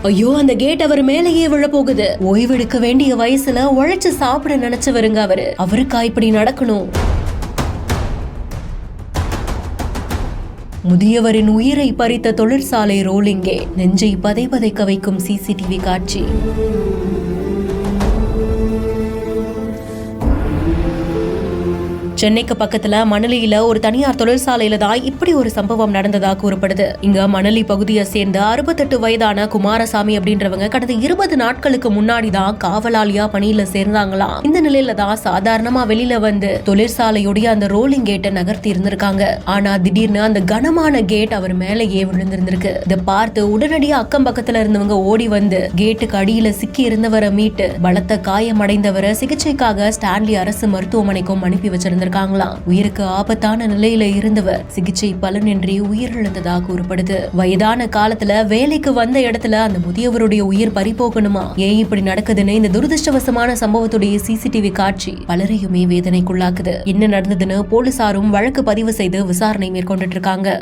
ஐயோ, அந்த கேட் அவர் மேலேயே விழ போகுது. ஓய்வெடுக்க வேண்டிய வயசுல உழைச்சு சாப்பிட நினைச்சவருங்க அவருக்கா இப்படி நடக்கணும்? முதியவரின் உயிரை பறித்த தொழிற்சாலை ரோலிங்கே, நெஞ்சை பதைபதைக்க வைக்கும் சிசிடிவி காட்சி. சென்னைக்கு பக்கத்துல மணலியில ஒரு தனியார் தொழிற்சாலையில தான் இப்படி ஒரு சம்பவம் நடந்ததா கூறப்படுது. இங்க மணலி பகுதியை சேர்ந்த 68 வயதான குமாரசாமி அப்படின்றவங்க கடந்த 20 நாட்களுக்கு முன்னாடி தான் காவலாளியா பணியில சேர்ந்தாங்களாம். இந்த நிலையில தான் சாதாரணமா வெளியில வந்து தொழிற்சாலையுடைய அந்த ரோலிங் கேட்டை நகர்த்தி இருந்திருக்காங்க. ஆனா திடீர்னு அந்த கனமான கேட் அவர் மேலேயே விழுந்திருந்திருக்கு. இதை பார்த்து உடனடியா அக்கம் பக்கத்துல இருந்தவங்க ஓடி வந்து கேட்டுக்கு அடியில சிக்கி இருந்தவரை மீட்டு பலத்த காயமடைந்தவரை சிகிச்சைக்காக ஸ்டான்லி அரசு மருத்துவமனைக்கும் அனுப்பி வச்சிருந்தாங்க. உயிருக்கு ஆபத்தான நிலையில இருந்தவர் சிகிச்சை பலனின்றி உயிரிழந்ததாக கூறப்படுது. வயதான காலத்துல வேலைக்கு வந்த இடத்துல அந்த முதியவருடைய உயிர் பறிபோகணுமா? ஏன் இப்படி நடக்குதுன்னு இந்த துரதிருஷ்டவசமான சம்பவத்துடைய சிசிடிவி காட்சி பலரையுமே வேதனைக்குள்ளாக்குது. என்ன நடந்ததுன்னு போலீசாரும் வழக்கு பதிவு செய்து விசாரணை மேற்கொண்டுட்டு இருக்காங்க.